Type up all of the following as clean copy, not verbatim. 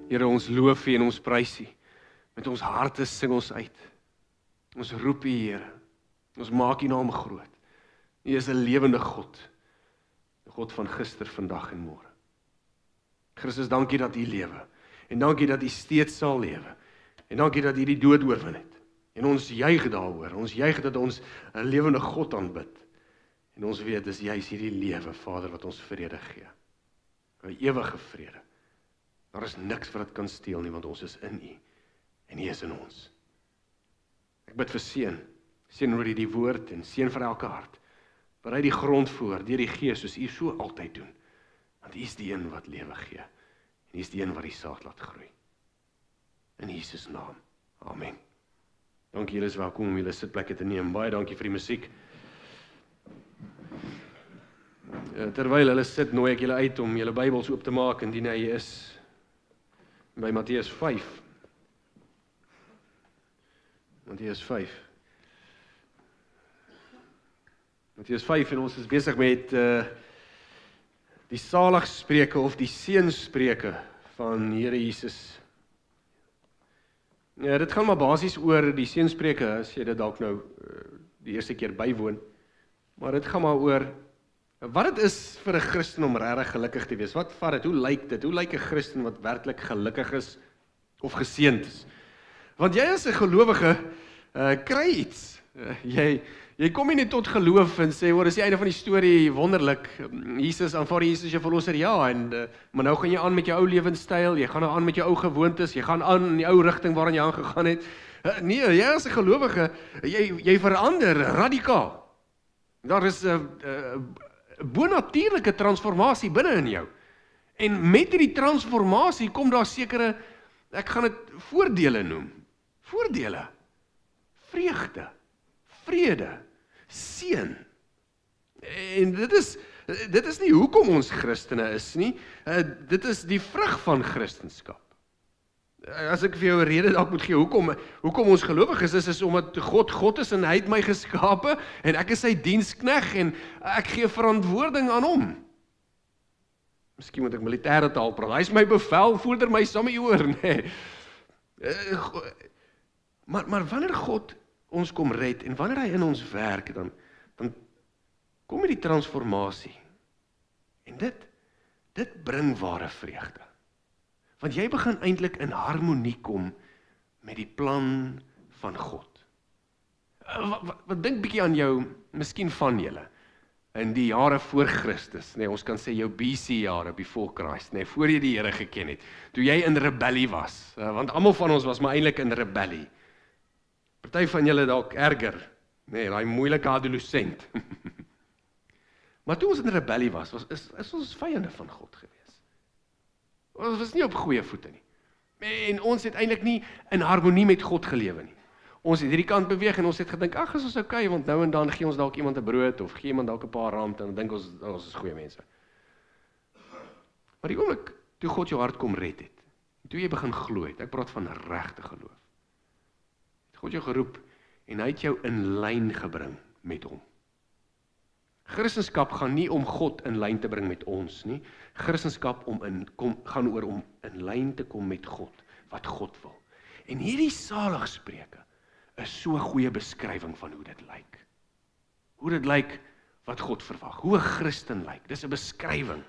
Here, ons loof U en ons prys U. Met ons harte sing ons uit. Ons roep U, Here. Ons maak U naam groot. U is 'n lewende God. 'n God van gister, vandag en môre. Christus, dankie dat U lewe. En dankie dat U steeds sal lewe. En dankie dat U die dood oorwin het. En ons juig daaroor. Ons juig dat ons 'n lewende God aanbid. En ons weet, dis juis hierdie lewe, Vader, wat ons vrede gee. 'n Ewige vrede. Daar is niks wat dit kan steel nie, want ons is in U. En U is in ons. Ek bid vir seën. Seën oor die woord en seën vir elke hart. Berei die grond voor, deur die Gees, soos U so altyd doen. Want U is die een wat lewe gee. En U is die een wat die saad laat groei. In Jesus naam. Amen. Dankie, julle is welkom om julle sitplekke te neem. Baie dankie vir die musiek. Terwyl hulle sit, nooi ek julle uit om julle Bybels oop te maak indien hy is by Matteus 5. Matteus 5. Matteus 5 en ons is besig met die saligspreuke of die seënspreuke van Here Jesus. Ja, dit gaan maar basies oor die seënspreuke, as jy dit dalk nou die eerste keer bywoon. Maar dit gaan maar oor wat dit is vir 'n Christen om regtig gelukkig te wees. Wat vat dit? Hoe lyk dit? Hoe lyk 'n Christen wat werklik gelukkig is of geseënd is? Want jy as 'n gelowige kry iets. Jy kom nie net tot geloof en sê, dis die einde van die storie, wonderlik. Jesus, aanvaar Jesus jou verlosser, ja, en maar nou gaan jy aan met jou ou lewenstyl, jy gaan nou aan met jou ou gewoontes, jy gaan aan in die ou rigting waarin jy aangegaan het. Nee, jy as 'n gelowige, jy verander radikaal. Daar is 'n bonatuurlike transformasie binne in jou. En met hierdie transformasie kom daar sekere, ek gaan dit voordele noem. Voordele, vreugde, vrede, seën. En dit is nie hoekom ons Christene is nie, dit is die vrug van Christenskap. As ek vir jou 'n rede dalk moet gee, hoekom ons gelowig is omdat God is en hy het my geskape, en ek is sy dienskneg, en ek gee verantwoording aan hom. Miskien moet ek militêre taal praat, hy is my bevelvoerder, my saam met jou oor, nee. Maar wanneer God ons kom red, en wanneer hy in ons werk, dan kom die transformatie. En dit bring ware vreugde. Want jy begin eintlik in harmonie kom met die plan van God. Wat dink bietjie aan jou, miskien van julle, in die jare voor Christus, nee, ons kan sê jou BC jare, before Christ, nee, voor jy die Here geken het, toe jy in rebellie was, want almal van ons was maar eintlik in rebellie. Party van julle dalk erger, nee, daai moeilike adolescent. Maar toe ons in rebellie was is ons vyande van God gewees. Ons was nie op goeie voete nie. En ons het eintlik nie in harmonie met God gelewe nie. Ons het hierdie kant beweeg en ons het gedink, ag, is ons okay, want nou en dan gee ons dalk iemand 'n brood of gee iemand dalk 'n paar rand en dan dink ons is goeie mense. Maar die oomblik toe God jou hart kom red het, toe jy begin glo het, ek praat van regte geloof. Het God jou geroep en hy het jou in lyn gebring met hom. Christendom gaan nie om God in lyn te bring met ons nie. Christendom gaan oor om in lyn te kom met God, wat God wil. En hierdie saligspreuke is so 'n goeie beskrywing van hoe dit lyk. Hoe dit lyk wat God verwag, hoe 'n Christen lyk. Dis 'n beskrywing.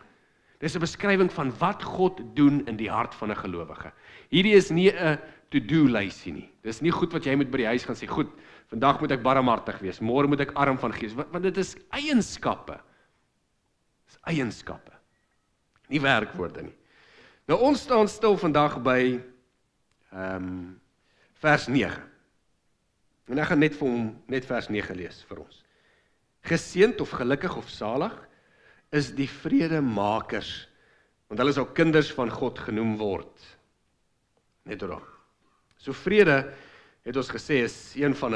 Dis 'n beskrywing van wat God doen in die hart van 'n gelowige. Hierdie is nie 'n to-do lysie nie. Dis nie goed wat jy moet by die huis gaan sê, goed, vandag moet ek barmhartig wees, môre moet ek arm van gees, want dit is eienskappe. Dis eienskappe. Nie werkwoorde nie. Nou ons staan stil vandag by vers 9. En ek gaan net vir hom net vers 9 lees vir ons. Geseënd of gelukkig of salig is die vredemakers, want hulle sal kinders van God genoem word. Net oor. So vrede, het ons gesê, is een van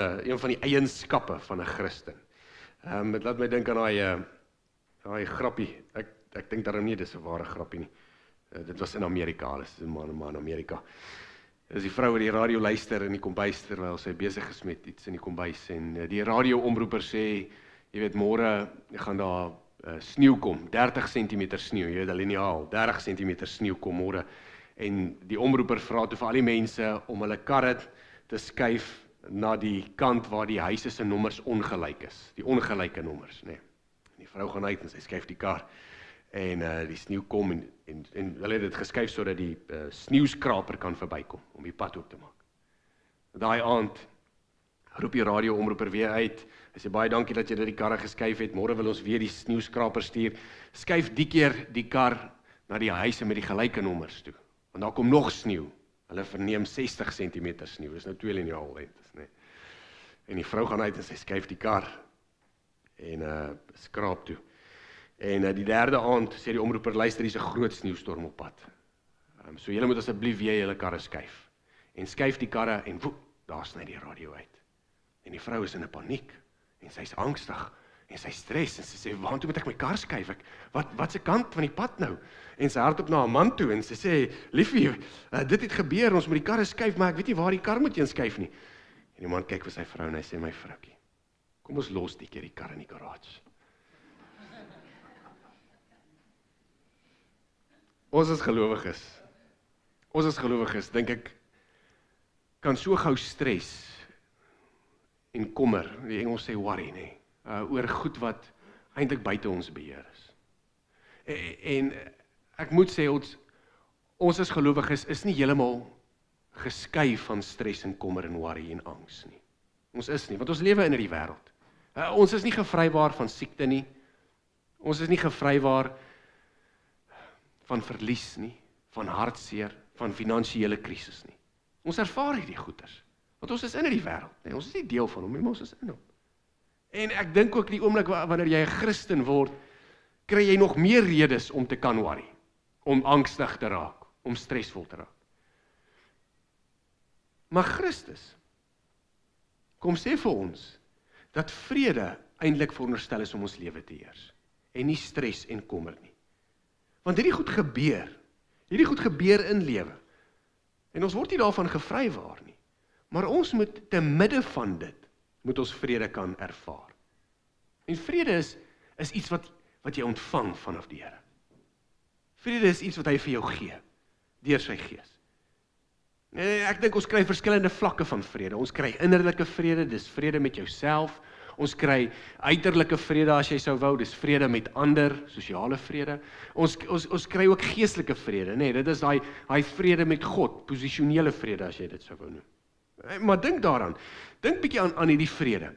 die eienskappe van 'n Christen. Dit laat my dink aan daai grappie. Ek dink daarom nie, dis 'n ware grappie nie. Dit was in Amerika, dis 'n man in Amerika. Dis die vrou wat die radio luister in die kombuis terwyl sy besig is met iets in die kombuis en die radio-omroeper sê, jy weet, môre gaan daar sneeu kom, 30 cm sneeu, jy weet, 'n liniaal, 30 cm sneeu kom môre. En die omroeper vra toe vir al die mense om hulle karre te skuif na die kant waar die huise se nommers ongelyk is, die ongelyke nommers, nee. En die vrou gaan uit en sy skuif die kar en die sneeu kom en hulle het dit geskuif sodat die sneeuskraper kan verbykom om die pad oop te maak. Daai aand roep die radio-omroeper weer uit. Hy sê baie dankie dat jy dit die karre geskuif het. Môre wil ons weer die sneeuskraper stuur. Skuif die keer die kar na die huise met die gelyke nommers toe. Want daar kom nog sneeu. Hulle verneem 60 cm sneeu. Dis nou 2 liniaal lengtes, nee. En die vrou gaan uit en sy skuif die kar en skraap toe. En die derde aand sê die omroeper, luister, hier's 'n groot sneeustorm op pad. So julle moet asseblief weer julle karre skuif. En skuif die karre en woep, daar sny die radio uit. En die vrou is in 'n paniek en sy's angstig en sy stres en sy sê, waartoe moet ek my kar skuif? Wat se kant van die pad nou? En sy hardloop na haar man toe en sy sê, liefie, dit het gebeur, ons moet die karre skuif, maar ek weet nie waar die kar moet jy skuif nie. En die man kyk vir sy vrou en hy sê, my vroukie, kom ons los die keer die kar in die garage. Ons is gelowiges, dink ek, kan so gou stres en kommer, die Engels sê worry, nee, oor goed wat eintlik buite ons beheer is. En ek moet sê, ons as gelowiges is nie heeltemal geskei van stres en kommer en worry en angs nie. Ons is nie, want ons lewe in hierdie wêreld. Ons is nie gevrywaar van siekte nie. Ons is nie gevrywaar van verlies nie, van hartseer, van finansiële krisis nie. Ons ervaar hierdie goeters, want ons is in hierdie wêreld, nee, ons is nie deel van hom nie, maar ons is in hom. En ek dink ook die oomblik wanneer jy 'n Christen word, kry jy nog meer redes om te kan worry, om angstig te raak, om stresvol te raak. Maar Christus kom sê vir ons, dat vrede eintlik veronderstel is om ons lewe te heers, en nie stres en kommer nie. Want hierdie goed gebeur in lewe, en ons word nie daarvan gevrywaar nie, maar ons moet te midde van dit, moet ons vrede kan ervaar. En vrede is iets wat jy ontvang vanaf die Here. Vrede is iets wat hy vir jou gee, deur sy gees. Ek dink ons kry verskillende vlakke van vrede. Ons kry innerlike vrede, dis vrede met jouself. Ons kry uiterlike vrede as jy sou wou, dis vrede met ander, sosiale vrede. Ons kry ook geestelike vrede, nee, dit is daai vrede met God, posisionele vrede as jy dit sou wou noem. Maar dink daaraan, dink bietjie aan hierdie vrede.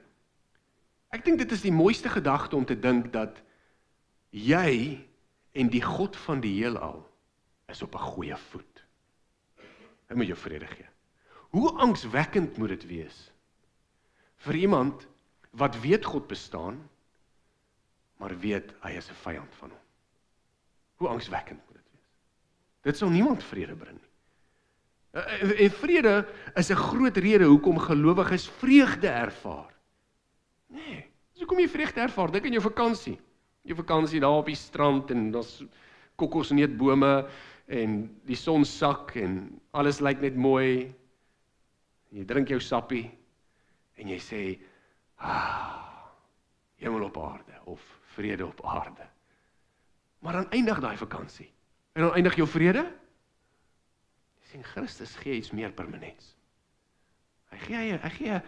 Ek dink dit is die mooiste gedagte om te dink dat jy en die God van die heelal is op 'n goeie voet. Hy moet jou vrede gee. Hoe angswekkend moet dit wees vir iemand wat weet God bestaan, maar weet hy is 'n vyand van hom. Hoe angswekkend moet dit wees? Dit sal niemand vrede bring nie. En vrede is 'n groot rede hoekom gelowiges vreugde ervaar. Nee, dis hoekom jy vreugde ervaar. Dink aan jou vakansie. Jou vakansie daar op die strand en daar's kokosneetbome en die son sak en alles lyk net mooi. Jy drink jou sappie en jy sê, hemel op aarde of vrede op aarde. Maar dan eindig daai vakansie. En dan eindig jou vrede? Jy sien, Christus gee iets meer permanents. Hy gee 'n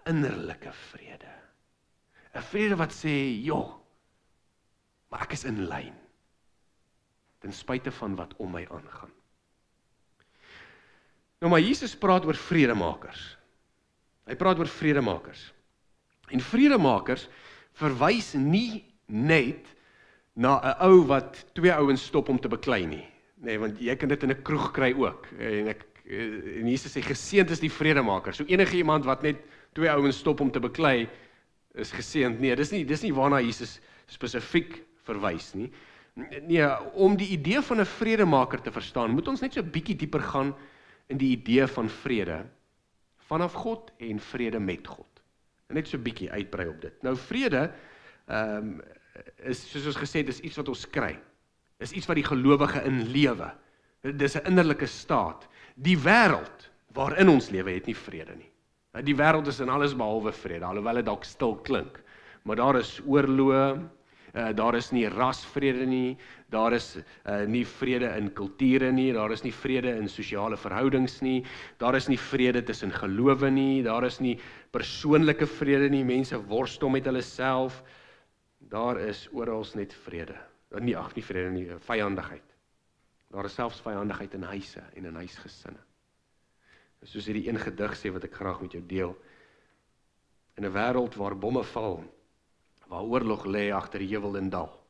innerlike vrede. 'n vrede wat sê, joh, maar ek is in lyn. Ten spyte van wat om my aangaan. Nou maar Jesus praat oor vredemakers. Hy praat oor vredemakers. En vredemakers verwys nie net na 'n ou wat 2 ouens stop om te beklei nie. Nee, want jy kan dit in 'n kroeg kry ook. En Jesus sê, geseënd is die vredemaker. So enige iemand wat net 2 ouens stop om te beklei, is geseënd. Nee, dis nie waarna Jesus spesifiek verwys nie. Nee, om die idee van 'n vredemaker te verstaan, moet ons net so 'n bietjie dieper gaan in die idee van vrede vanaf God en vrede met God. En net so 'n bietjie uitbrei op dit. Nou vrede is, soos ons gesê het, is iets wat ons kry. Is iets wat die gelowige in lewe. Dis 'n innerlike staat. Die wêreld waarin ons lewe het nie vrede nie. Die wêreld is in alles behalwe vrede, alhoewel dit dalk stil klink. Maar daar is oorloë, Daar is nie rasvrede nie, daar is nie vrede in kulture nie, daar is nie vrede in sosiale verhoudings nie, daar is nie vrede tussen gelowe nie, daar is nie persoonlike vrede nie, mense worstel met hulle self, daar is oral net vrede. Nie vrede nie, vyandigheid. Daar is selfs vyandigheid in huise en in huisgesinne. Soos hierdie een gedig sê wat ek graag met jou deel. In 'n wêreld waar bomme val, waar oorlog lê agter heuwel en dal,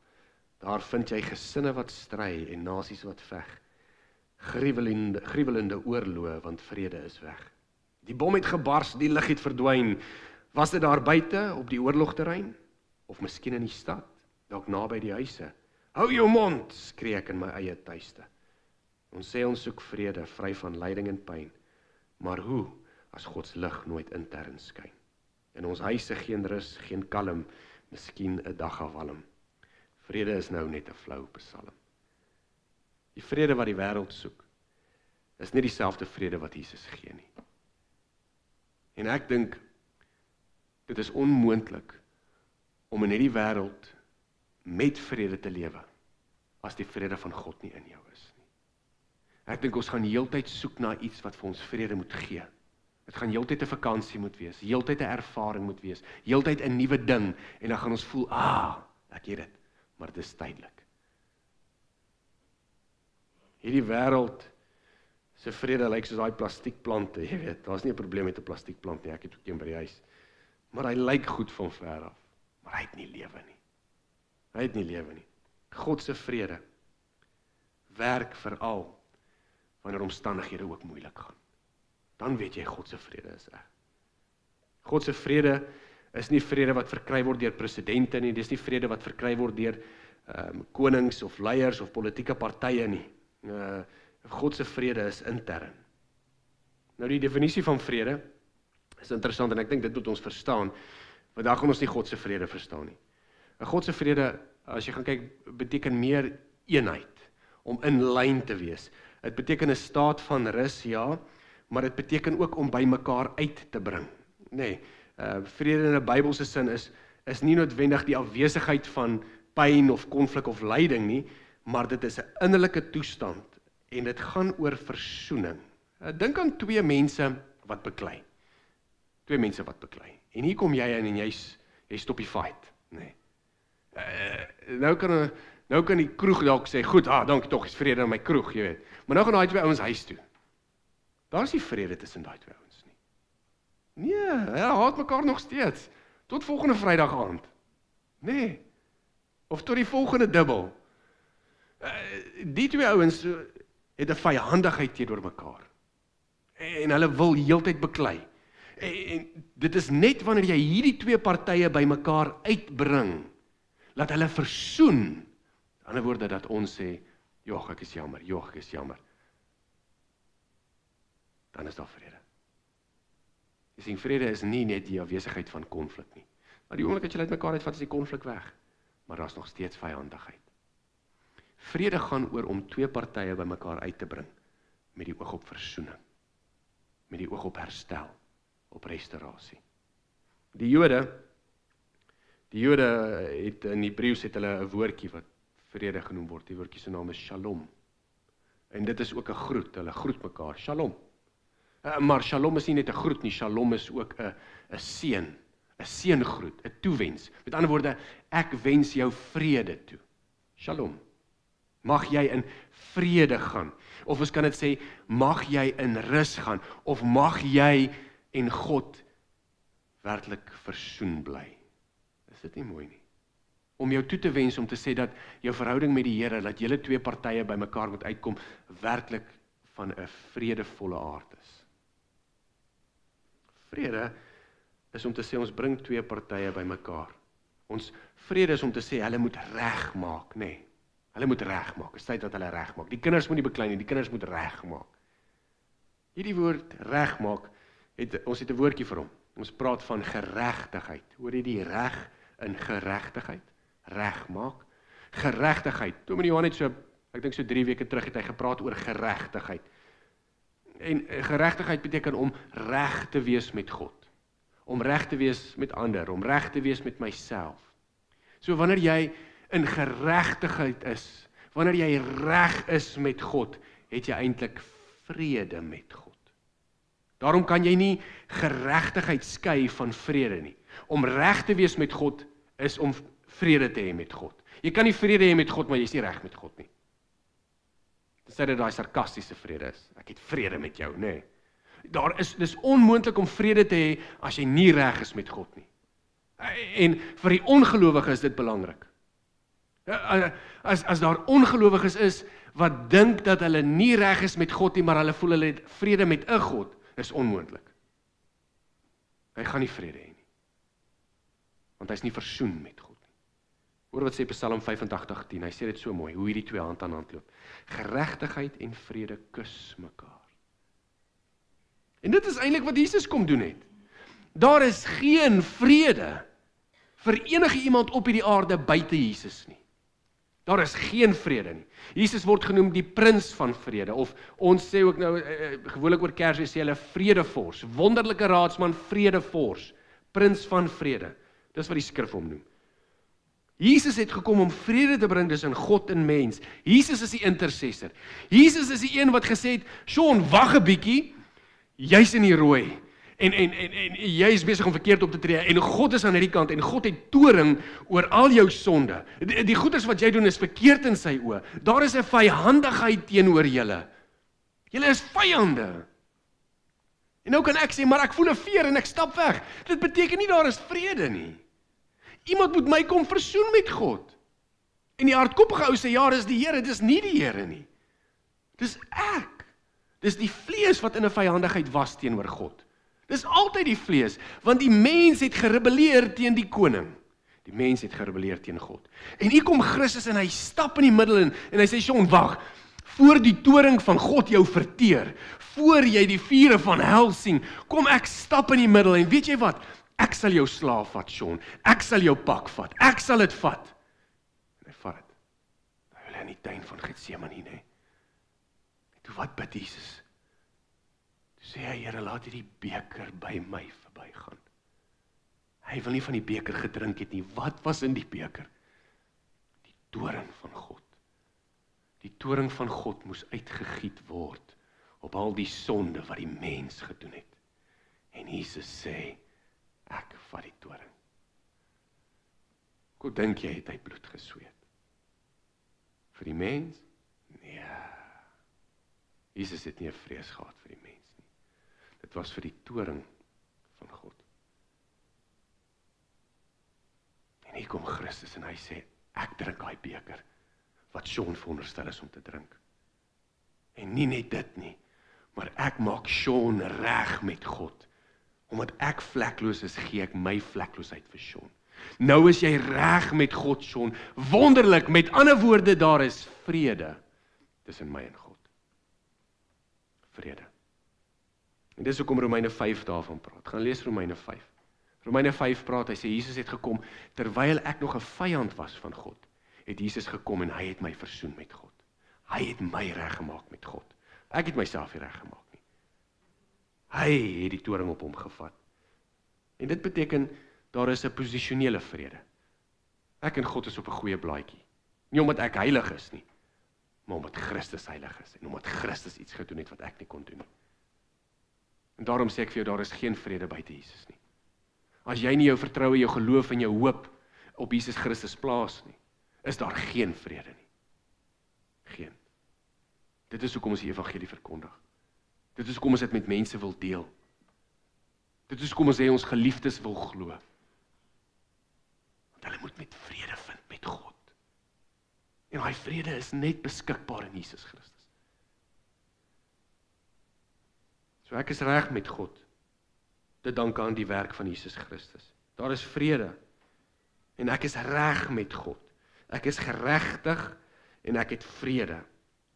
daar vind jy gesinne wat stry en nasies wat veg. Gruwelende oorloë, want vrede is weg. Die bom het gebars, die lig het verdwyn. Was dit daar buite op die oorlogterrein? Of miskien in die stad, dalk naby die huise? Hou jou mond, skree ek in my eie tuiste. Ons sê ons soek vrede, vry van lyding en pyn. Maar hoe, as Gods lig nooit intern skyn? In ons huise geen rus, geen kalm, miskien 'n dagafwalm. Vrede is nou net 'n flou psalm. Die vrede wat die wêreld soek, is nie dieselfde vrede wat Jesus gee nie. En ek dink, dit is onmoontlik om in hierdie wêreld met vrede te lewe, as die vrede van God nie in jou is nie. Ek dink ons gaan heeltyd soek na iets wat vir ons vrede moet gee. Dit gaan heeltyd 'n vakansie moet wees, heeltyd 'n ervaring moet wees, heeltyd 'n nuwe ding, en dan gaan ons voel, ek het dit, maar dit is tydelik. Hierdie wêreld se vrede lyk soos daai plastiekplante, jy weet, daar's nie 'n probleem met 'n plastiekplant nie, ek het ook een by die huis. Maar hy lyk goed van ver af, maar hy het nie lewe nie. Hy het nie lewe nie. God se vrede werk veral wanneer omstandighede ook moeilik gaan. Dan weet jy God se vrede is reg. God se vrede is nie vrede wat verkry word deur presidente nie, dis nie vrede wat verkry word deur konings of leiers of politieke partye nie. God se vrede is intern. Nou die definisie van vrede is interessant en ek dink dit moet ons verstaan. Vandag gaan ons nie God se vrede verstaan nie. God se vrede, as jy gaan kyk, beteken meer eenheid, om in lyn te wees. Dit beteken 'n staat van rus, ja, maar dit beteken ook om by mekaar uit te bring. Nee, vrede in 'n Bybelse sin is nie noodwendig die afwesigheid van pyn of konflik of lyding nie, maar dit is 'n innerlike toestand en dit gaan oor versoening. Dink aan twee mense wat beklei. Twee mense wat beklei. En hier kom jy in en jy stop die fight. Nee. Nou kan die kroeg dalk sê, goed, dankie tog, is vrede in my kroeg, jy weet. Maar nou gaan daai twee ouens huis toe. Daar is nie vrede tussen daai twee ouens nie. Nee, hulle haat mekaar nog steeds. Tot volgende Vrydag aand. Nee. Of tot die volgende dubbel. Die twee ouens het 'n vyandigheid teenoor mekaar. En hulle wil heeltyd beklei. En dit is net wanneer jy hierdie twee partye by mekaar uitbring, laat hulle versoen. In ander woorde dat ons sê, jog, ek is jammer. Dan is daar vrede. Jy sien, vrede is nie net die afwesigheid van konflik nie. Maar die oomblik dat jy uit mekaar uitvat, is die konflik weg. Maar daar is nog steeds vyandigheid. Vrede gaan oor om twee partye by mekaar uit te bring, met die oog op versoening, met die oog op herstel, op restaurasie. Die Jode het in Hebreëus het hulle 'n woordjie wat vrede genoem word. Die woordjie se naam is Shalom. En dit is ook 'n groet, hulle groet mekaar, Shalom. Maar Shalom is nie net 'n groet nie, Shalom is ook 'n seëngroet, 'n toewens. Met ander woorde, ek wens jou vrede toe. Shalom. Mag jy in vrede gaan. Of ons kan dit sê, mag jy in rus gaan. Of mag jy en God werklik versoen bly. Is dit nie mooi nie? Om jou toe te wens om te sê dat jou verhouding met die Here, dat julle twee partye by mekaar moet uitkom, werklik van 'n vredevolle aard is. Vrede is om te sê ons bring twee partye by mekaar. Ons vrede is om te sê hulle moet regmaak, nee. Hulle moet regmaak. Is tyd dat hulle regmaak. Die kinders moet nie beklei nie, die kinders moet regmaak. Hierdie woord regmaak, ons het 'n woordjie vir hom. Ons praat van geregtigheid. Hoor jy die reg in geregtigheid? Regmaak. Geregtigheid. Dominee Johan het ek dink so 3 weke terug het hy gepraat oor geregtigheid. En geregtigheid beteken om reg te wees met God. Om reg te wees met ander, om reg te wees met myself. So wanneer jy in geregtigheid is, wanneer jy reg is met God, het jy eintlik vrede met God. Daarom kan jy nie geregtigheid skei van vrede nie. Om reg te wees met God is om vrede te hê met God. Jy kan nie vrede hê met God, maar jy is nie reg met God nie. Dis daai sarkastiese vrede is. Ek het vrede met jou, nee. Dis onmoontlik om vrede te hê as jy nie reg is met God nie. En vir die ongelowige is dit belangrik. As daar ongelowiges is wat dink dat hulle nie reg is met God nie, maar hulle voel hulle het vrede met 'n God, is onmoontlik. Hy gaan nie vrede hê nie. Want hy is nie versoen met God nie. Hoor wat sê Psalm 85:10, hy sê dit so mooi, hoe hierdie twee hand aan hand loop. Geregtigheid en vrede kus mekaar. En dit is eintlik wat Jesus kom doen het. Daar is geen vrede vir enige iemand op hierdie aarde buite Jesus nie. Daar is geen vrede nie. Jesus word genoem die prins van vrede, of ons sê ook nou, gewoonlik oor Kersfees sê hulle vredevors, wonderlike raadsman, vredevors, prins van vrede. Dis wat die skrif hom noem. Jesus het gekom om vrede te bring tussen God en mens. Jesus is die intercessor. Jesus is die een wat gesê het, Sean, wag 'n bietjie, jy's in die rooi. En jy is besig om verkeerd op te tree, en God is aan hierdie kant, en God het toring oor al jou sonde. Die goeders wat jy doen is verkeerd in sy oë. Daar is 'n vyhandigheid teenoor julle. Julle is vyande. En nou kan ek sê, maar ek voel 'n veer en ek stap weg. Dit beteken nie daar is vrede nie. Iemand moet my kom versoen met God. En die hardkoppige ou sê, ja, dis die Here, dis nie die Here nie. Dis ek. Dis die vlees wat in 'n vyhandigheid was teenoor God. Dis altyd die vlees, want die mens het gerebelleer teen die koning. Die mens het gerebelleer teen God. En hier kom Christus en hy stap in die middel en hy sê, Sean, wag, voor die toring van God jou verteer, voor jy die vure van hel sien, kom ek stap in die middel en weet jy wat? Ek sal jou slaaf vat, Sean. Ek sal jou pak vat. Ek sal dit vat. En hy vat dit. Hy wil in die tuin van Getsemane, nee. Toe wat bid Jesus? Sê hy, Here, laat hierdie beker by my verbygaan. Hy wil nie van die beker gedrink het nie. Wat was in die beker? Die toring van God. Die toring van God moes uitgegiet word op al die sonde wat die mens gedoen het. En Jesus sê, ek vat die toring. Hoe dink jy het hy bloed gesweet? Vir die mens? Nee. Jesus het nie 'n vrees gehad vir die mens. Dit was vir die toring van God. En hier kom Christus en hy sê, ek drink daai beker, wat Sean veronderstel is om te drink. En nie net dit nie, maar ek maak Sean reg met God. Omdat ek vlekloos is, gee ek my vlekloosheid vir Sean. Nou is jy reg met God, Sean. Wonderlik, met ander woorde, daar is vrede tussen my en God. Vrede. En dis hoekom Romeine 5 daarvan praat. Gaan lees Romeine 5. Romeine 5 praat, hy sê, Jesus het gekom, terwyl ek nog 'n vyand was van God, het Jesus gekom en hy het my versoen met God. Hy het my reggemaak met God. Ek het myself nie reggemaak nie. Hy het die toring op hom gevat. En dit beteken, daar is 'n posisionele vrede. Ek en God is op 'n goeie blaadjie. Nie omdat ek heilig is nie, maar omdat Christus heilig is, en omdat Christus iets gedoen het wat ek nie kon doen nie. En daarom sê ek vir jou, daar is geen vrede buite Jesus nie. As jy nie jou vertroue, jou geloof en jou hoop op Jesus Christus plaas nie, is daar geen vrede nie. Geen. Dit is hoekom ons die evangelie verkondig. Dit is hoekom ons dit met mense wil deel. Dit is hoekom ons sê ons geliefdes wil glo. Want hulle moet met vrede vind met God. En daai vrede is net beskikbaar in Jesus Christus. So ek is reg met God, te danke aan die werk van Jesus Christus. Daar is vrede, en ek is reg met God. Ek is geregtig, en ek het vrede.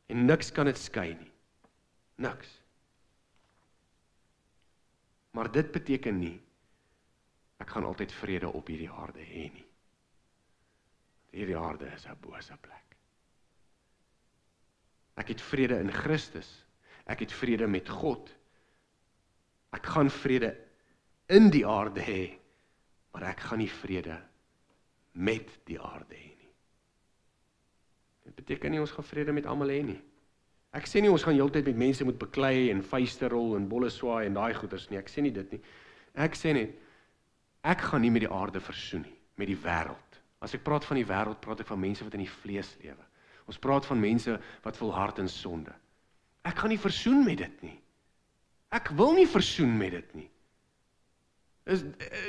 En niks kan dit skei nie. Niks. Maar dit beteken nie, ek gaan altyd vrede op hierdie aarde hê nie. Hierdie aarde is 'n bose plek. Ek het vrede in Christus. Ek het vrede met God. Ek gaan vrede in die aarde hê, maar ek gaan nie vrede met die aarde hê nie. Dit beteken nie ons gaan vrede met almal hê nie. Ek sê nie ons gaan heeltyd met mense moet beklei en vuiste rol en bolle swaai en daai goeters nie. Ek sê nie dit nie. Ek sê net, ek gaan nie met die aarde versoen nie, met die wêreld. As ek praat van die wêreld, praat ek van mense wat in die vlees lewe. Ons praat van mense wat volhard in sonde. Ek gaan nie versoen met dit nie. Ek wil nie versoen met dit nie.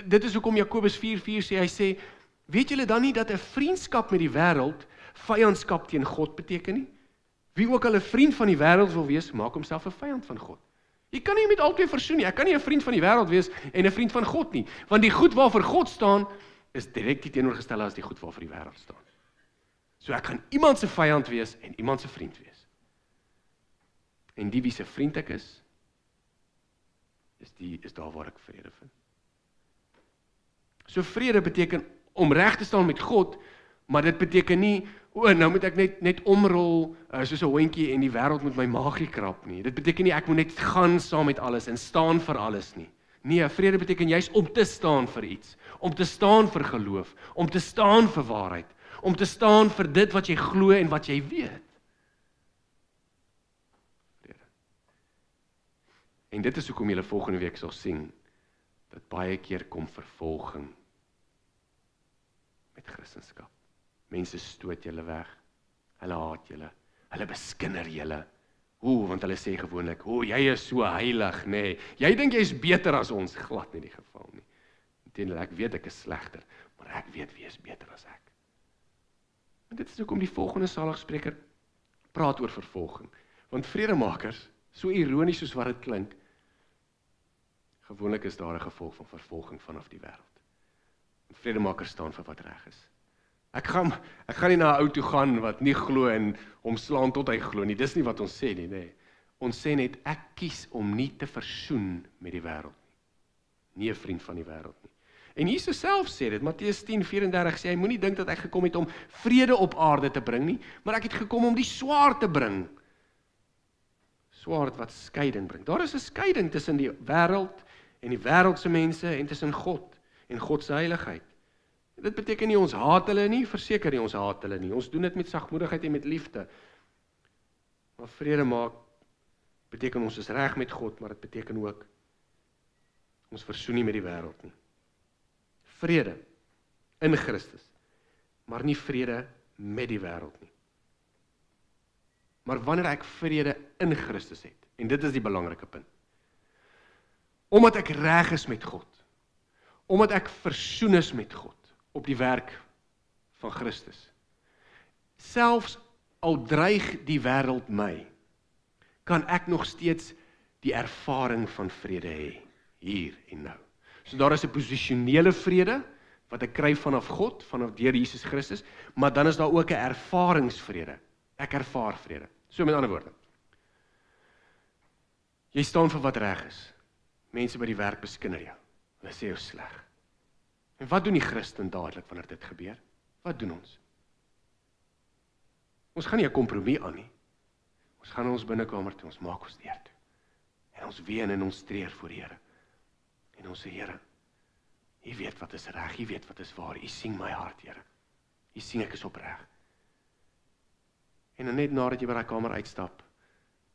Dit is hoekom Jakobus 4:4 sê, hy sê, weet julle dan nie dat 'n vriendskap met die wêreld vyandskap teen God beteken nie? Wie ook al 'n vriend van die wêreld wil wees, maak homself 'n vyand van God. Jy kan nie met albei versoen nie. Ek kan nie 'n vriend van die wêreld wees en 'n vriend van God nie, want die goed waarvoor God staan is direk die teenoorgestelde as die goed waarvoor die wêreld staan. So ek gaan iemand se vyand wees en iemand se vriend wees. En die wie se vriend ek is daar waar ek vrede vind. So vrede beteken om reg te staan met God, maar dit beteken nie, nou moet ek net omrol soos 'n hondjie en die wêreld moet my maagie krap nie. Dit beteken nie ek moet net gaan saam met alles en staan vir alles nie. Nee, vrede beteken juist om te staan vir iets, om te staan vir geloof, om te staan vir waarheid, om te staan vir dit wat jy glo en wat jy weet. Vrede. En dit is hoekom julle volgende week sal sien, dat baie keer kom vervolging met Christendom. Mense stoot julle weg, hulle haat julle, hulle beskinder julle. Want hulle sê gewoonlik, jy is so heilig, nee, jy dink jy is beter as ons, glad nie die geval nie. Inteendeel, ek weet ek is slegter, maar ek weet wie is beter as ek. En dit is hoekom die volgende saligspreker praat oor vervolging, want vredemakers, so ironies soos wat dit klink, gewoonlik is daar 'n gevolg van vervolging vanaf die wêreld. Vredemakers staan vir wat reg is. Ek gaan nie na 'n ou toe gaan wat nie glo en hom slaan tot hy glo nie. Dis nie wat ons sê nie, nee. Ons sê net ek kies om nie te versoen met die wêreld nie. Nie 'n vriend van die wêreld nie. En Jesus self sê dit, Matteus 10:34 sê hy moenie dink dat ek gekom het om vrede op aarde te bring nie, maar ek het gekom om die swaard te bring. Swaard wat skeiding bring. Daar is 'n skeiding tussen die wêreld en die wêreldse mense en tussen God en God se heiligheid. Dit beteken nie ons haat hulle nie, verseker nie ons haat hulle nie. Ons doen dit met sagmoedigheid en met liefde. Maar vrede maak beteken ons is reg met God, maar dit beteken ook ons versoen nie met die wêreld nie. Vrede in Christus, maar nie vrede met die wêreld nie. Maar wanneer ek vrede in Christus het, en dit is die belangrike punt, omdat ek reg is met God, omdat ek versoen is met God, op die werk van Christus. Selfs al dreig die wêreld my, kan ek nog steeds die ervaring van vrede hê, hier en nou. So daar is 'n posisionele vrede, wat ek kry vanaf God, vanaf deur Jesus Christus, maar dan is daar ook 'n ervaringsvrede. Ek ervaar vrede. So met ander woorde, jy staan vir wat reg is. Mense by die werk beskinder jou. Hulle sê jou sleg. En wat doen die Christen dadelik wanneer dit gebeur? Wat doen ons? Ons gaan nie 'n kompromie aan nie. Ons gaan in ons binnekamer toe, ons maak ons deur toe. En ons ween en ons treur voor die Here. En ons sê, Here, U weet wat is reg, U weet wat is waar, U sien my hart, Here. U sien ek is opreg. En dan net nadat jy by daai kamer uitstap,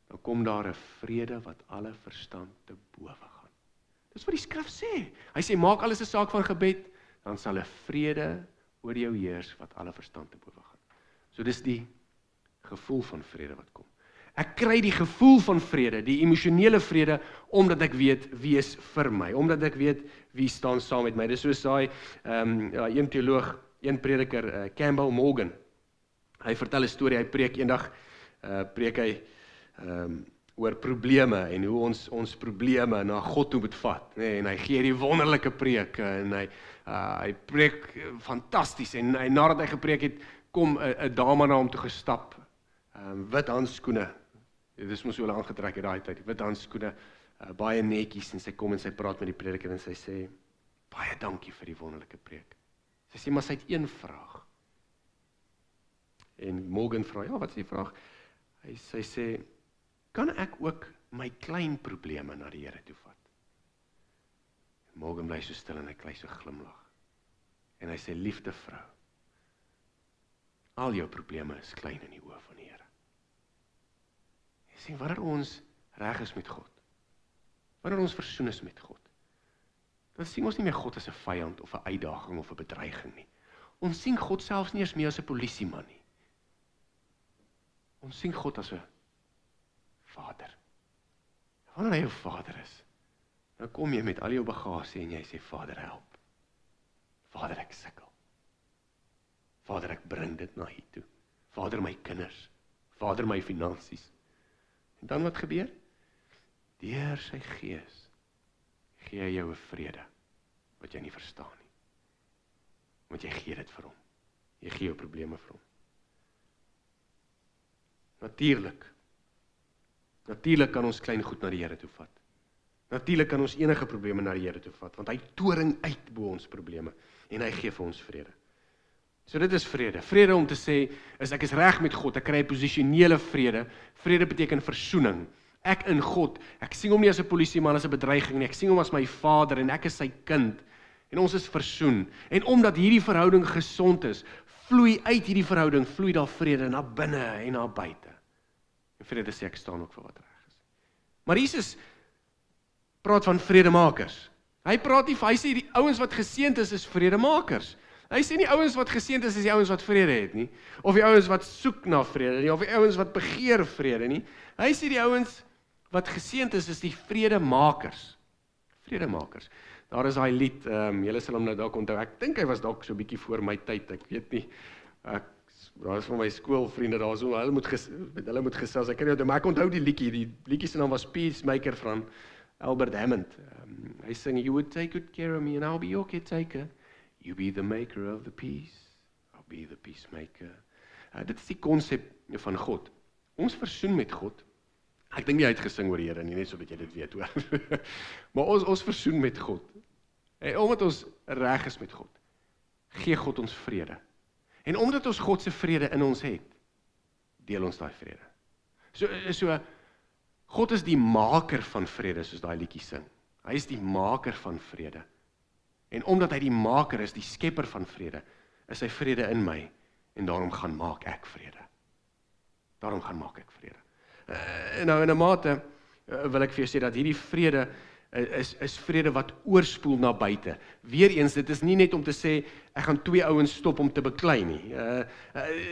dan kom daar 'n vrede wat alle verstand te bowe gaan. Dis wat die skrif sê. Hy sê, maak alles 'n saak van gebed, dan sal 'n vrede oor jou heers wat alle verstand te bowe gaan. So dis die gevoel van vrede wat kom. Ek kry die gevoel van vrede, die emosionele vrede, omdat ek weet wie is vir my, omdat ek weet wie staan saam met my. Dis soos daai een teoloog, een prediker, Campbell Morgan. Hy vertel 'n storie, hy preek eendag, preek hy oor probleme en hoe ons probleme na God toe moet vat, nee, en hy gee die wonderlike preek en hy preek fantasties en nadat hy gepreek het, kom 'n dame na hom toe gestap, wit handskoene, dit is mos hoe hulle aangetrek het daai tyd, wit handskoene, baie netjies en sy kom en sy praat met die prediker en sy sê, baie dankie vir die wonderlike preek. Sy sê, maar sy het een vraag. En Morgan vra, ja, wat is die vraag? Sy sê, kan ek ook my klein probleme na die Here toe vat? Morgan bly so stil en hy kry so glimlag. En hy sê, liefde vrou, Al jou probleme is klein in die oë van die Here. Jy sien, wanneer ons reg is met God, wanneer ons versoen is met God, dan sien ons nie meer God as 'n vyand of 'n uitdaging of 'n bedreiging nie. Ons sien God selfs nie eens meer as 'n polisieman nie. Ons sien God as 'n Vader. Wanneer hy jou Vader is, dan kom jy met al jou bagasie en jy sê, Vader, help. Vader, ek sukkel. Vader, ek bring dit na hier toe. Vader, my kinders. Vader, my finansies. En dan wat gebeur? Deur sy Gees gee hy jou 'n vrede wat jy nie verstaan nie. Want jy gee dit vir hom. Jy gee jou probleme vir hom. Natuurlik kan ons klein goed na die Here toe vat. Natuurlik kan ons enige probleme na die Here toe vat, want hy toring uit bo ons probleme en hy gee vir ons vrede. So dit is vrede. Vrede om te sê, ek is reg met God, ek kry 'n posisionele vrede. Vrede beteken versoening. Ek in God, ek sien hom nie as 'n polisieman, as 'n bedreiging nie, ek sien hom as my Vader en ek is sy kind. En ons is versoen. En omdat hierdie verhouding gesond is, vloei uit hierdie verhouding, vloei daar vrede na binne en na buite. En vrede sê ek staan ook vir wat reg is. Maar Jesus praat van vredemakers. Hy sê die ouens wat geseënd is vredemakers. Hy sê nie ouens wat geseënd is die ouens wat vrede het nie, of die ouens wat soek na vrede nie, of die ouens wat begeer vrede nie. Hy sê die ouens wat geseënd is die vredemakers. Vredemakers. Daar is daai lied, julle sal hom nou dalk onthou. Ek dink hy was dalk so 'n bietjie voor my tyd, ek weet nie. Daar is van my skoolvriende daar so, hulle moet gesels. Ek kan nie onthou, maar ek onthou die liedjie se naam was Peacemaker van Albert Hammond. Hy sing, you would take good care of me and I'll be your caretaker. You be the maker of the peace, I'll be the peacemaker. Dit is die konsep van God. Ons versoen met God. Ek dink nie hy het gesing oor die Here nie, net so dat jy dit weet hoor. Maar ons versoen met God. En omdat ons reg is met God, gee God ons vrede. En omdat ons God se vrede in ons het, deel ons daai vrede. So God is die maker van vrede, soos daai liedjie sing. Hy is die maker van vrede. En omdat hy die maker is, die skepper van vrede, is hy vrede in my, en daarom gaan maak ek vrede. Nou in 'n mate wil ek vir jou sê dat hierdie vrede is vrede wat oorspoel na buite. Weereens, dit is nie net om te sê, ek gaan 2 ouens stop om te beklei nie.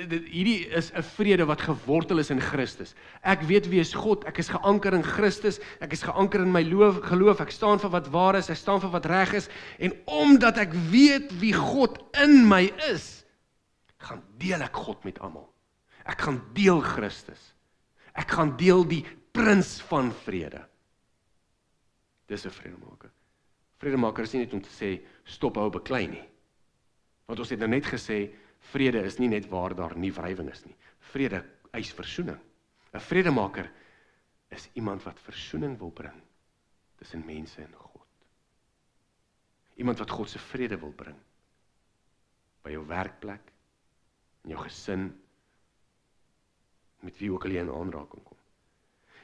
Hierdie is 'n vrede wat gewortel is in Christus. Ek weet wie is God, ek is geanker in Christus, ek is geanker in my geloof, ek staan vir wat waar is, ek staan vir wat reg is, en omdat ek weet wie God in my is, gaan deel ek God met almal. Ek gaan deel Christus. Ek gaan deel die prins van vrede. Dis 'n vredemaker. Vredemaker is nie net om te sê, stop hou beklei nie. Want ons het nou net gesê, vrede is nie net waar daar nie wrywing is nie. Vrede eis versoening. 'n Vredemaker is iemand wat versoening wil bring tussen mense en God. Iemand wat God se vrede wil bring. By jou werkplek, in jou gesin, met wie ook al jy in aanraking kom.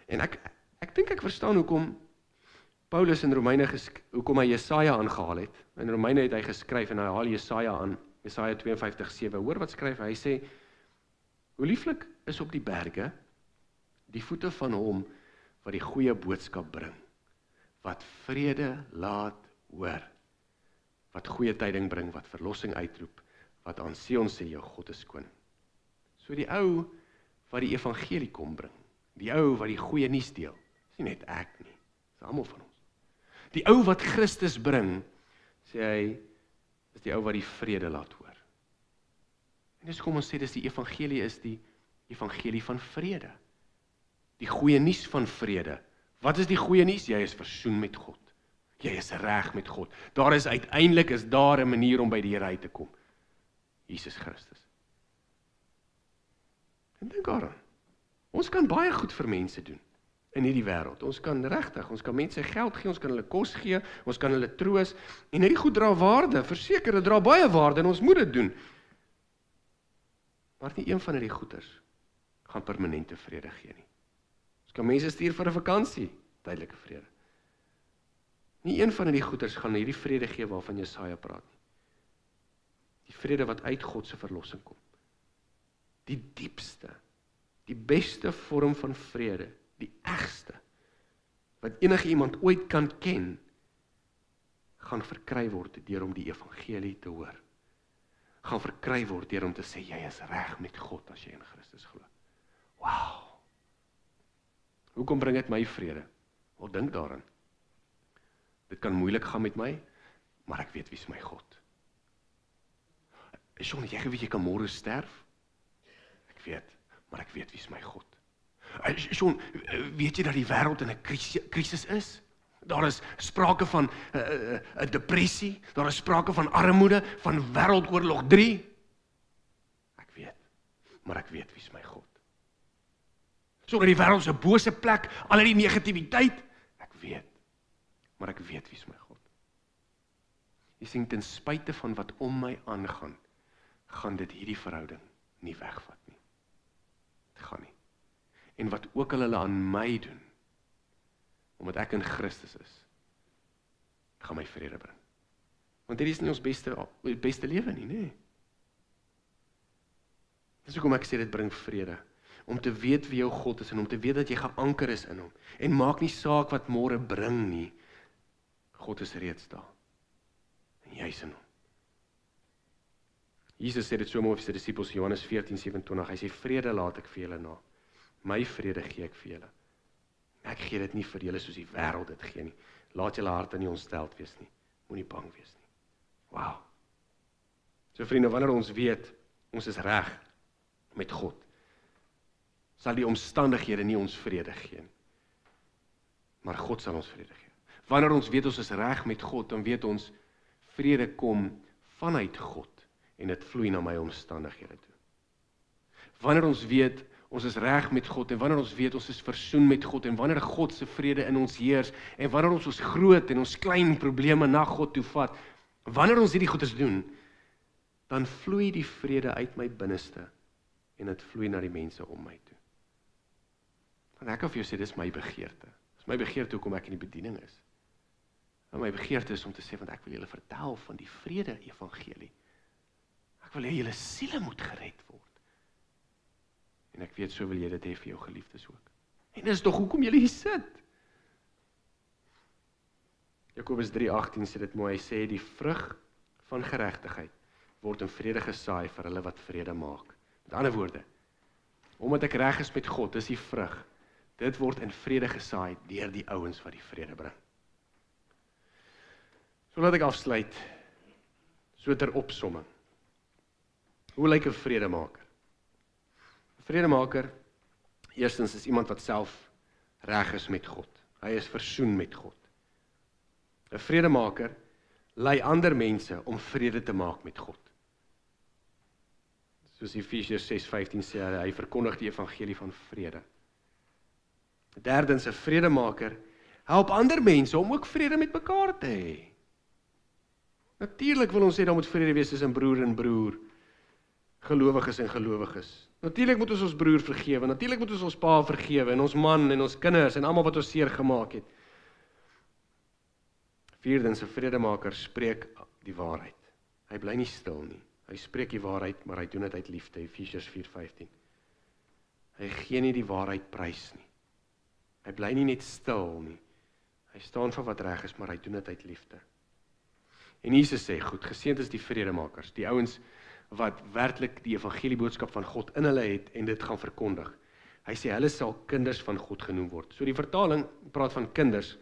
En ek dink ek verstaan hoekom Paulus in Romeine, hoekom hy Jesaja aangehaal het. In Romeine het hy geskryf en hy haal Jesaja aan, Jesaja 52:7. Hoor wat skryf hy? Hy sê, hoe lieflik is op die berge die voete van hom wat die goeie boodskap bring, wat vrede laat hoor, wat goeie tyding bring, wat verlossing uitroep, wat aan Sion sê, jou God is koning. So die ou wat die evangelie kom bring, die ou wat die goeie nuus deel, is nie net ek nie, is almal van ons. Die ou wat Christus bring, sê hy, is die ou wat die vrede laat hoor. En dis kom ons sê, dis die evangelie van vrede. Die goeie nuus van vrede. Wat is die goeie nuus? Jy is versoen met God. Jy is reg met God. Uiteindelik is daar 'n manier om by die Here uit te kom. Jesus Christus. En dink daaraan. Ons kan baie goed vir mense doen in hierdie wêreld. Ons kan mense geld gee, ons kan hulle kos gee, ons kan hulle troos, en hierdie goed dra waarde, verseker, dit dra baie waarde, en ons moet dit doen. Maar nie een van hierdie goeders gaan permanente vrede gee nie. Ons kan mense stuur vir 'n vakansie, tydelike vrede. Nie een van hierdie goeders gaan hierdie vrede gee waarvan Jesaja praat nie. Die vrede wat uit God se verlossing kom. die diepste, die beste vorm van vrede, die egste, wat enige iemand ooit kan ken, gaan verkry word deur om die evangelie te hoor. Gaan verkry word deur om te sê, jy is reg met God as jy in Christus glo. Wow! Hoekom bring dit my vrede? Wel, dink daaraan. Dit kan moeilik gaan met my, maar ek weet wie is my God. Sjoe, jy weet jy kan môre sterf? Ek weet, maar ek weet wie is my God. Sjoe, weet jy dat die wêreld in 'n krisis is? Daar is sprake van 'n depressie, daar is sprake van armoede, van wêreldoorlog 3. Ek weet, maar ek weet wie is my God. So dat die wêreld is 'n bose plek, al die negativiteit, ek weet, maar ek weet wie is my God. Jy sien, ten spyte van wat om my aangaan, gaan dit hierdie verhouding nie wegvat nie. Dit gaan nie. En wat ook al hulle aan my doen, omdat ek in Christus is, gaan my vrede bring. Want dit is nie ons beste lewe nie, nee. Dis hoekom ek sê dit bring vrede. Om te weet wie jou God is en om te weet dat jy geanker is in hom. En maak nie saak wat môre bring nie. God is reeds daar. En jy is in hom. Jesus sê dit so mooi vir sy disippels, Johannes 14:27, hy sê, vrede laat ek vir julle na. My vrede gee ek vir julle. Ek gee dit nie vir julle soos die wêreld dit gee nie. Laat julle harte nie ontsteld wees nie. Moenie bang wees nie. Wow. So vriende, wanneer ons weet, ons is reg met God, sal die omstandighede nie ons vrede gee nie. Maar God sal ons vrede gee. Wanneer ons weet ons is reg met God, dan weet ons, vrede kom vanuit God en dit vloei na my omstandighede toe. Wanneer ons weet, ons is reg met God, en wanneer ons weet, ons is versoen met God, en wanneer God se vrede in ons heers, en wanneer ons groot en ons klein probleme na God toe vat, wanneer ons hierdie goeders doen, dan vloei die vrede uit my binneste, en dit vloei na die mense om my toe. Want ek kan vir jou sê, dis my begeerte. Dis my begeerte hoekom ek in die bediening is. En my begeerte is om te sê, want ek wil julle vertel van die vrede evangelie. Ek wil hê julle siele moet gered word. En ek weet, so wil jy dit hê vir jou geliefdes ook. En dis tog hoekom jy hier sit. Jakobus 3:18 sê dit mooi, hy sê, die vrug van geregtigheid word in vrede gesaai vir hulle wat vrede maak. Met ander woorde, omdat ek reg is met God, is die vrug, dit word in vrede gesaai deur die ouens wat die vrede bring. So laat ek afsluit, so ter opsomming. Hoe lyk 'n vredemaker? Vredemaker, eerstens is iemand wat self reg is met God. Hy is versoen met God. 'n Vredemaker lei ander mense om vrede te maak met God. Soos Efesiërs 6:15 sê, hy verkondig die evangelie van vrede. Derdens, 'n vredemaker help ander mense om ook vrede met mekaar te hê. Natuurlik wil ons sê, daar moet vrede wees tussen broer en broer, gelowiges en gelowiges. Natuurlik moet ons broer vergewe, natuurlik moet ons pa vergewe, en ons man, en ons kinders, en almal wat ons seer gemaak het. Vierdens, 'n vredemaker spreek die waarheid. Hy bly nie stil nie. Hy spreek die waarheid, maar hy doen dit uit liefde, Efesiërs 4:15. Hy gee nie die waarheid prys nie. Hy bly nie net stil nie. Hy staan vir wat reg is, maar hy doen dit uit liefde. En Jesus sê, goed, geseënd is die vredemakers, die ouens wat werklik die evangelieboodskap van God in hulle het en dit gaan verkondig. Hy sê, hulle sal kinders van God genoem word. So die vertaling praat van kinders,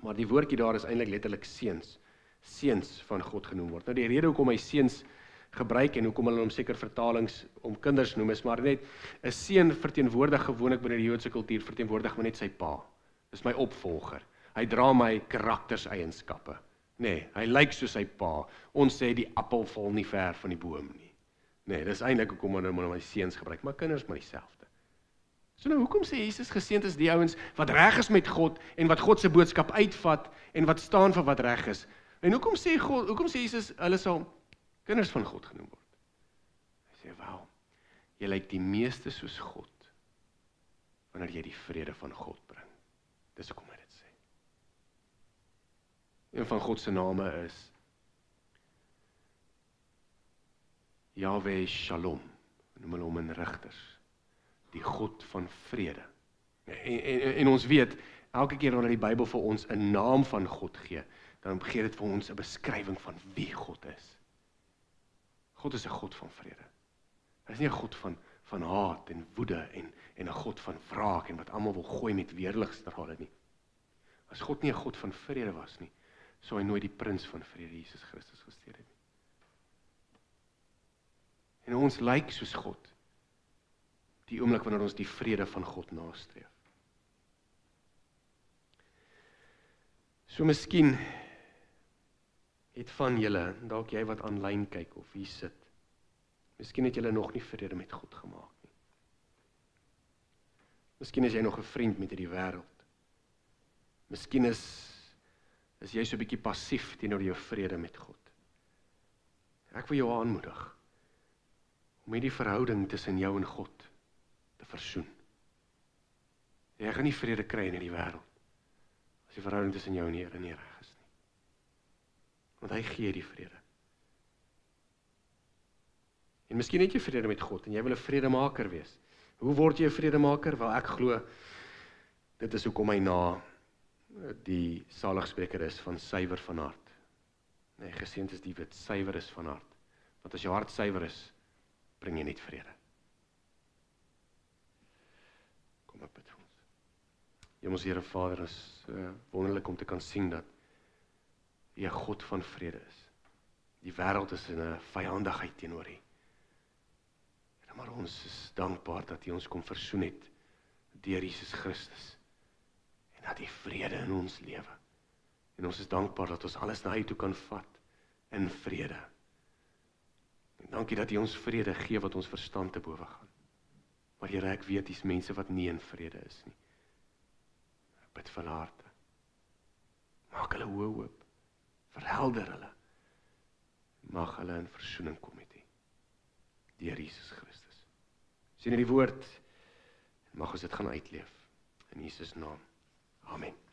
maar die woordjie daar is eintlik letterlik seuns. Seuns van God genoem word. Nou die rede hoekom hy seuns gebruik en hoekom hulle hom seker vertalings om kinders noem, is maar net, 'n seun verteenwoordig gewoonlik binne die Joodse kultuur, verteenwoordig maar net sy pa. Dis my opvolger. Hy dra my karakterseienskappe. Nee, hy lyk soos sy pa. Ons sê die appel val nie ver van die boom nie. Nee, dis eintlik hoekom hulle my seuns gebruik, maar kinders maar dieselfde. So nou, hoekom sê Jesus geseënd is die ouens wat reg is met God en wat God se boodskap uitvat en wat staan vir wat reg is? En hoekom sê Jesus hulle sal kinders van God genoem word? Hy sê, wauw, jy lyk die meeste soos God wanneer jy die vrede van God bring. Dis hoekom hy dit sê. Een van God se name is Yahweh Shalom, noem hulle hom in Rigters, die God van vrede. En ons weet, elke keer wanneer die Bybel vir ons 'n naam van God gee, dan gee dit vir ons 'n beskrywing van wie God is. God is 'n God van vrede. Hy is nie 'n God van haat en woede en 'n God van wraak en wat almal wil gooi met weerligstrale nie. As God nie 'n God van vrede was nie, sou hy nooit die prins van vrede, Jesus Christus, gestuur het nie. En ons lyk soos God, die oomblik wanneer ons die vrede van God nastreef. So miskien het van julle, dalk jy wat aanlyn kyk of hier sit, miskien het julle nog nie vrede met God gemaak nie. Miskien is jy nog 'n vriend met hierdie wêreld. Miskien is jy so 'n bietjie passief teenoor jou vrede met God. Ek wil jou aanmoedig om hierdie verhouding tussen jou en God te versoen. Jy gaan nie vrede kry in hierdie wêreld as die verhouding tussen jou en die Here nie reg is nie. Want hy gee die vrede. En miskien het jy vrede met God en jy wil 'n vredemaker wees. Hoe word jy 'n vredemaker? Wel, ek glo dit is hoekom hy na die saligspreker is van suiwer van hart. Nee, geseënd is die wat suiwer is van hart. Want as jou hart suiwer is, bring jy net vrede. Kom op bid vir ons. Hemelse Here Vader, is wonderlik om te kan sien dat U 'n God van vrede is. Die wêreld is in 'n vyandigheid teenoor U. Maar ons is dankbaar dat U ons kom versoen het deur Jesus Christus. En dat U vrede in ons lewe. En ons is dankbaar dat ons alles na U toe kan vat in vrede. En dankie dat U ons vrede gee wat ons verstand te bowe gaan. Maar Here, ek weet dis mense wat nie in vrede is nie. Ek bid vir hulle harte. Maak hulle oë oop. Verhelder hulle. Mag hulle in versoening kom met U. Deur Jesus Christus. Sien in die woord, en mag ons dit gaan uitleef. In Jesus naam. Amen.